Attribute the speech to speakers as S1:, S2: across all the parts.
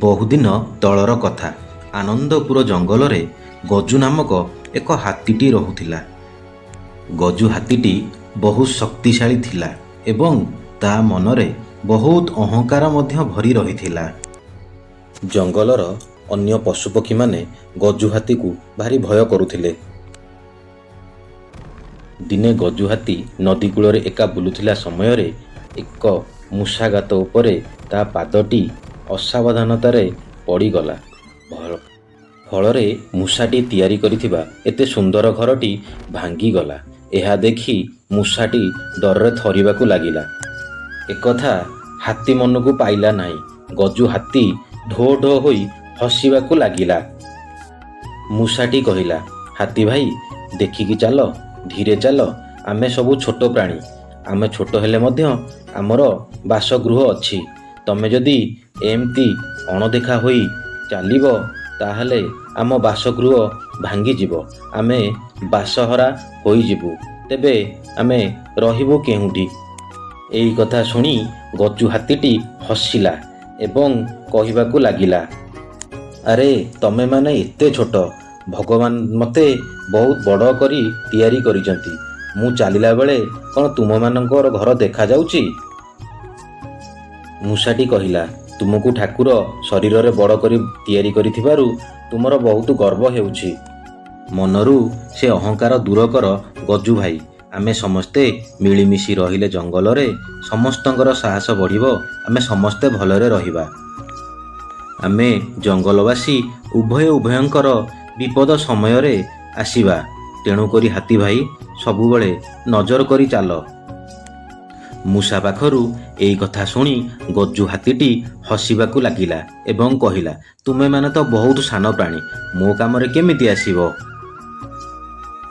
S1: ବହୁଦିନ ତଳର କଥା। ଆନନ୍ଦପୁର ଜଙ୍ଗଲରେ ଗଜୁ ନାମକ ଏକ ହାତୀଟି ରହୁଥିଲା। ଗଜୁ ହାତୀଟି ବହୁତ ଶକ୍ତିଶାଳୀ ଥିଲା ଏବଂ ତା ମନରେ ବହୁତ ଅହଙ୍କାର ମଧ୍ୟ ଭରି ରହିଥିଲା। ଜଙ୍ଗଲର ଅନ୍ୟ ପଶୁପକ୍ଷୀମାନେ ଗଜୁ ହାତୀକୁ ଭାରି ଭୟ କରୁଥିଲେ। ଦିନେ ଗଜୁ ହାତୀ ନଦୀ କୂଳରେ ଏକା ବୁଲୁଥିଲା ସମୟରେ ଏକ ମୂଷା ଗାତ ଉପରେ ତା ପାଦଟି ଅସାବଧାନତାରେ ପଡ଼ିଗଲା। ଫଳରେ ମୂଷାଟି ତିଆରି କରିଥିବା ଏତେ ସୁନ୍ଦର ଘରଟି ଭାଙ୍ଗିଗଲା। ଏହା ଦେଖି ମୂଷାଟି ଡରରେ ଥରିବାକୁ ଲାଗିଲା। ଏକଥା ହାତୀ ମନକୁ ପାଇଲା ନାହିଁ। ଗଜୁ ହାତୀ ଢୋ ଢୋ ହୋଇ ହସିବାକୁ ଲାଗିଲା। ମୂଷାଟି କହିଲା, ହାତୀ ଭାଇ, ଦେଖିକି ଚାଲ, ଧୀରେ ଚାଲ। ଆମେ ସବୁ ଛୋଟ ପ୍ରାଣୀ। ଆମେ ଛୋଟ ହେଲେ ମଧ୍ୟ ଆମର ବାସଗୃହ ଅଛି। ତମେ ଯଦି ଏମିତି ଅଣଦେଖା ହୋଇ ଚାଲିବ ତାହେଲେ ଆମ ବାସଗୃହ ଭାଙ୍ଗିଯିବ। ଆମେ ବାସହରା ହୋଇଯିବୁ। ତେବେ ଆମେ ରହିବୁ କେଉଁଠି? ଏହି କଥା ଶୁଣି ଗଜୁ ହାତୀଟି ହସିଲା ଏବଂ କହିବାକୁ ଲାଗିଲା, ଆରେ ତମେମାନେ ଏତେ ଛୋଟ, ଭଗବାନ ମୋତେ ବହୁତ ବଡ଼ କରି ତିଆରି କରିଛନ୍ତି। ମୁଁ ଚାଲିଲା ବେଳେ କ'ଣ ତୁମମାନଙ୍କର ଘର ଦେଖାଯାଉଛି? ମୂଷାଟି କହିଲା, ତୁମକୁ ଠାକୁର ଶରୀରରେ ବଡ଼ କରି ତିଆରି କରିଥିବାରୁ ତୁମର ବହୁତ ଗର୍ବ ହେଉଛି। ମନରୁ ସେ ଅହଙ୍କାର ଦୂର କର ଗଜୁ ଭାଇ। ଆମେ ସମସ୍ତେ ମିଳିମିଶି ରହିଲେ ଜଙ୍ଗଲରେ ସମସ୍ତଙ୍କର ସାହସ ବଢ଼ିବ। ଆମେ ସମସ୍ତେ ଭଲରେ ରହିବା। ଆମେ ଜଙ୍ଗଲବାସୀ ଉଭୟଙ୍କର ବିପଦ ସମୟରେ ଆସିବା। ତେଣୁକରି ହାତୀ ଭାଇ ସବୁବେଳେ ନଜର କରି ଚାଲ। ମୂଷା ପାଖରୁ ଏଇ କଥା ଶୁଣି ଗଜୁ ହାତୀଟି ହସିବାକୁ ଲାଗିଲା ଏବଂ କହିଲା, ତୁମେମାନେ ତ ବହୁତ ସାନ ପ୍ରାଣୀ, ମୋ କାମରେ କେମିତି ଆସିବ?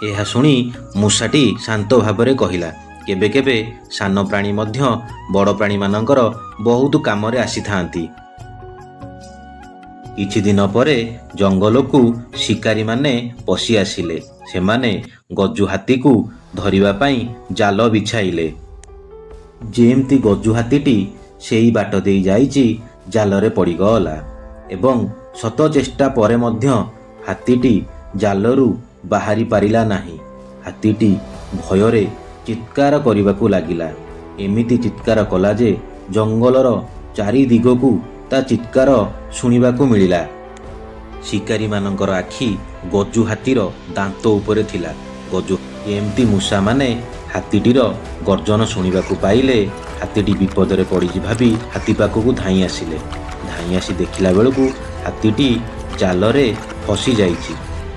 S1: ଏହା ଶୁଣି ମୂଷାଟି ଶାନ୍ତ ଭାବରେ କହିଲା, କେବେ କେବେ ସାନ ପ୍ରାଣୀ ମଧ୍ୟ ବଡ଼ ପ୍ରାଣୀମାନଙ୍କର ବହୁତ କାମରେ ଆସିଥାନ୍ତି। କିଛି ଦିନ ପରେ ଜଙ୍ଗଲକୁ ଶିକାରୀମାନେ ପଶି ଆସିଲେ। ସେମାନେ ଗଜୁ ହାତୀକୁ ଧରିବା ପାଇଁ ଜାଲ ବିଛାଇଲେ। ଯେମିତି ଗଜୁ ହାତୀଟି ସେଇ ବାଟ ଦେଇ ଯାଇଛି, ଜାଲରେ ପଡ଼ିଗଲା ଏବଂ ଶତ ଚେଷ୍ଟା ପରେ ମଧ୍ୟ ହାତୀଟି ଜାଲରୁ ବାହାରି ପାରିଲା ନାହିଁ। ହାତୀଟି ଭୟରେ ଚିତ୍କାର କରିବାକୁ ଲାଗିଲା। ଏମିତି ଚିତ୍କାର କଲା ଯେ ଜଙ୍ଗଲର ଚାରିଦିଗକୁ ତା ଚିତ୍କାର ଶୁଣିବାକୁ ମିଳିଲା। ଶିକାରୀମାନଙ୍କର ଆଖି ଗଜୁ ହାତୀର ଦାନ୍ତ ଉପରେ ଥିଲା। ଏମିତି ମୂଷାମାନେ ହାତୀଟିର ଗର୍ଜନ ଶୁଣିବାକୁ ପାଇଲେ। ହାତୀଟି ବିପଦରେ ପଡ଼ିଛି ଭାବି ହାତୀ ପାଖକୁ ଧାଇଁ ଆସିଲେ। ଧାଇଁ ଆସି ଦେଖିଲା ବେଳକୁ ହାତୀଟି ଜାଲରେ ଫସି ଯାଇଛି।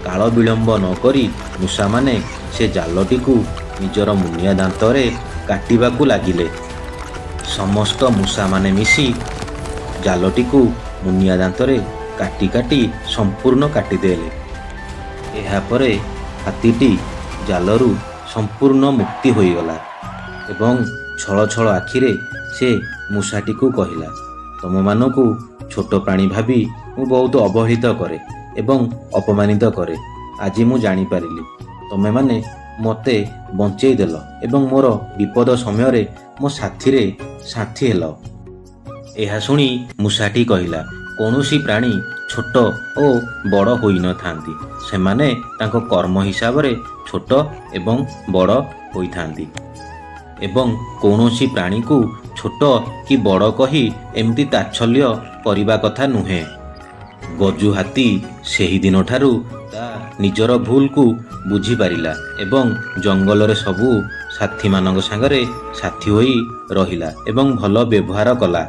S1: କାଳ ବିଳମ୍ବ ନ କରି ମୂଷାମାନେ ସେ ଜାଲଟିକୁ ନିଜର ମୁନିଆ ଦାନ୍ତରେ କାଟିବାକୁ ଲାଗିଲେ। ସମସ୍ତ ମୂଷାମାନେ ମିଶି ଜାଲଟିକୁ ମୁନିଆ ଦାନ୍ତରେ କାଟି କାଟି ସମ୍ପୂର୍ଣ୍ଣ କାଟିଦେଲେ। ଏହାପରେ ହାତୀଟି ଜାଲରୁ ସମ୍ପୂର୍ଣ୍ଣ ମୁକ୍ତି ହୋଇଗଲା ଏବଂ ଛଳ ଛଳ ଆଖିରେ ସେ ମୂଷାଟିକୁ କହିଲା, ତମମାନଙ୍କୁ ଛୋଟ ପ୍ରାଣୀ ଭାବି ମୁଁ ବହୁତ ଅବହେଳିତ କରେ ଏବଂ ଅପମାନିତ କରେ। ଆଜି ମୁଁ ଜାଣିପାରିଲି, ତମେମାନେ ମୋତେ ବଞ୍ଚେଇ ଦେଲ ଏବଂ ମୋର ବିପଦ ସମୟରେ ମୋ ସାଥିରେ ସାଥୀ ହେଲ। ଏହା ଶୁଣି ମୂଷାଟି କହିଲା, କୌଣସି ପ୍ରାଣୀ ଛୋଟ ଓ ବଡ଼ ହୋଇନଥାନ୍ତି। ସେମାନେ ତାଙ୍କ କର୍ମ ହିସାବରେ ଛୋଟ ଏବଂ ବଡ଼ ହୋଇଥାନ୍ତି ଏବଂ କୌଣସି ପ୍ରାଣୀକୁ ଛୋଟ କି ବଡ଼ କହି ଏମିତି ତାଚ୍ଛଲ୍ୟ କରିବା କଥା ନୁହେଁ। ଗଜୁ ହାତୀ ସେହିଦିନଠାରୁ ତା ନିଜର ଭୁଲକୁ ବୁଝିପାରିଲା ଏବଂ ଜଙ୍ଗଲରେ ସବୁ ସାଥୀମାନଙ୍କ ସାଙ୍ଗରେ ସାଥୀ ହୋଇ ରହିଲା ଏବଂ ଭଲ ବ୍ୟବହାର କଲା।